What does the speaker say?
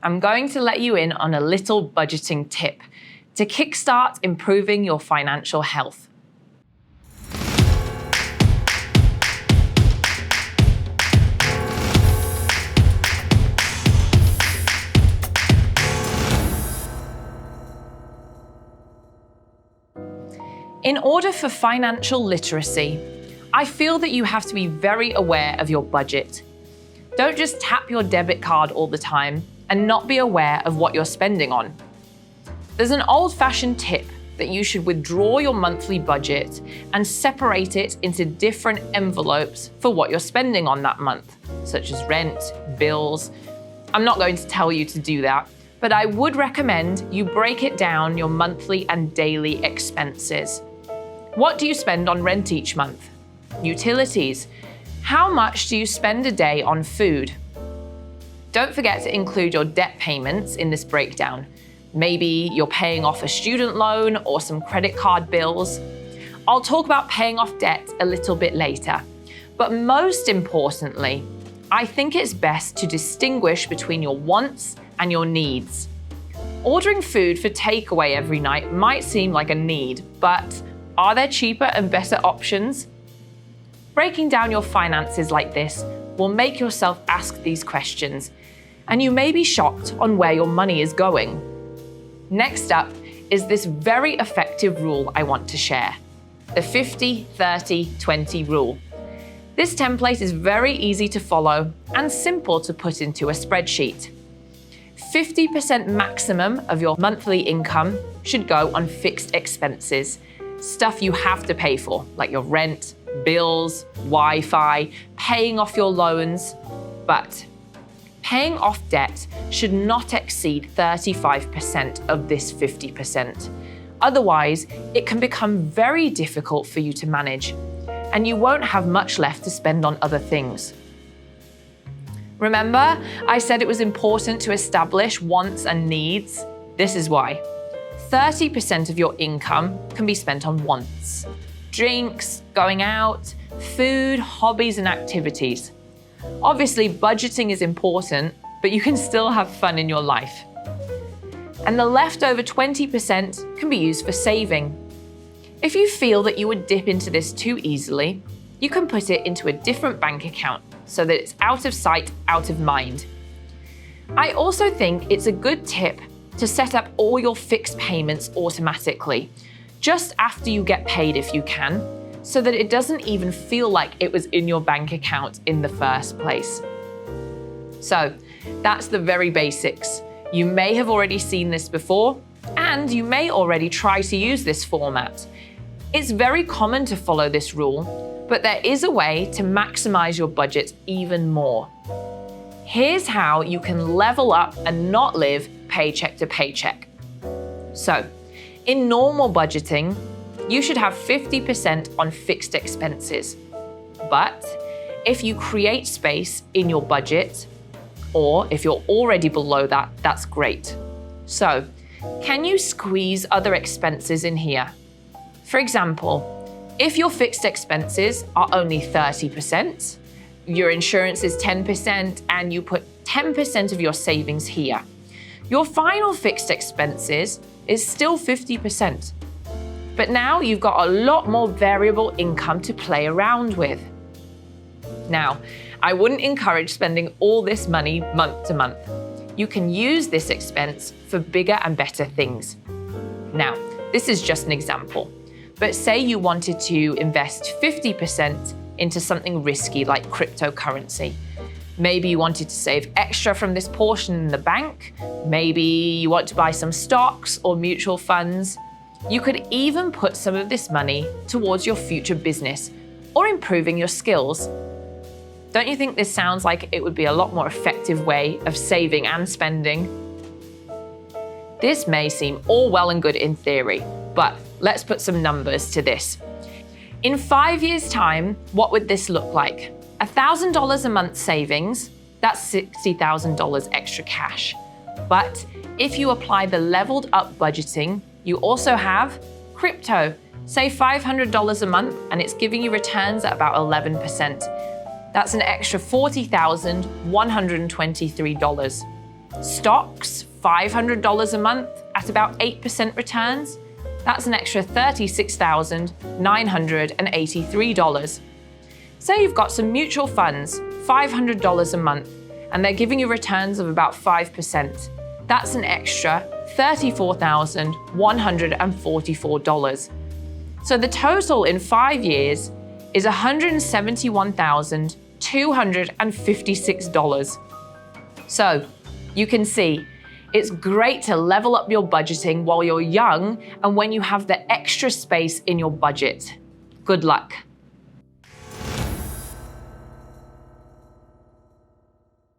I'm going to let you in on a little budgeting tip to kickstart improving your financial health. In order for financial literacy, I feel that you have to be very aware of your budget. Don't just tap your debit card all the time and not be aware of what you're spending on. There's an old-fashioned tip that you should withdraw your monthly budget and separate it into different envelopes for what you're spending on that month, such as rent, bills. I'm not going to tell you to do that, but I would recommend you break it down your monthly and daily expenses. What do you spend on rent each month? Utilities. How much do you spend a day on food? Don't forget to include your debt payments in this breakdown. Maybe you're paying off a student loan or some credit card bills. I'll talk about paying off debt a little bit later. But most importantly, I think it's best to distinguish between your wants and your needs. Ordering food for takeaway every night might seem like a need, but are there cheaper and better options? Breaking down your finances like this will make yourself ask these questions, and you may be shocked on where your money is going. Next up is this very effective rule I want to share, the 50-30-20 rule. This template is very easy to follow and simple to put into a spreadsheet. 50% maximum of your monthly income should go on fixed expenses, stuff you have to pay for, like your rent, bills, Wi-Fi, paying off your loans. But paying off debt should not exceed 35% of this 50%. Otherwise, it can become very difficult for you to manage, and you won't have much left to spend on other things. Remember, I said it was important to establish wants and needs? This is why. 30% of your income can be spent on wants. Drinks, going out, food, hobbies, and activities. Obviously, budgeting is important, but you can still have fun in your life. And the leftover 20% can be used for saving. If you feel that you would dip into this too easily, you can put it into a different bank account so that it's out of sight, out of mind. I also think it's a good tip to set up all your fixed payments automatically, just after you get paid if you can, so that it doesn't even feel like it was in your bank account in the first place. So that's the very basics. You may have already seen this before, and you may already try to use this format. It's very common to follow this rule, but there is a way to maximize your budget even more. Here's how you can level up and not live paycheck to paycheck. So, in normal budgeting, you should have 50% on fixed expenses. But if you create space in your budget, or if you're already below that, that's great. So, can you squeeze other expenses in here? For example, if your fixed expenses are only 30%, your insurance is 10%, and you put 10% of your savings here, your final fixed expenses is still 50%. But now you've got a lot more variable income to play around with. Now, I wouldn't encourage spending all this money month to month. You can use this expense for bigger and better things. Now, this is just an example, but say you wanted to invest 50% into something risky like cryptocurrency. Maybe you wanted to save extra from this portion in the bank. Maybe you want to buy some stocks or mutual funds. You could even put some of this money towards your future business or improving your skills. Don't you think this sounds like it would be a lot more effective way of saving and spending? This may seem all well and good in theory, but let's put some numbers to this. In 5 years' time, what would this look like? $1,000 a month savings, that's $60,000 extra cash. But if you apply the leveled up budgeting, you also have crypto. Say $500 a month, and it's giving you returns at about 11%. That's an extra $40,123. Stocks, $500 a month at about 8% returns. That's an extra $36,983. Say you've got some mutual funds, $500 a month, and they're giving you returns of about 5%. That's an extra $34,144. So the total in 5 years is $171,256. So you can see, it's great to level up your budgeting while you're young and when you have the extra space in your budget. Good luck.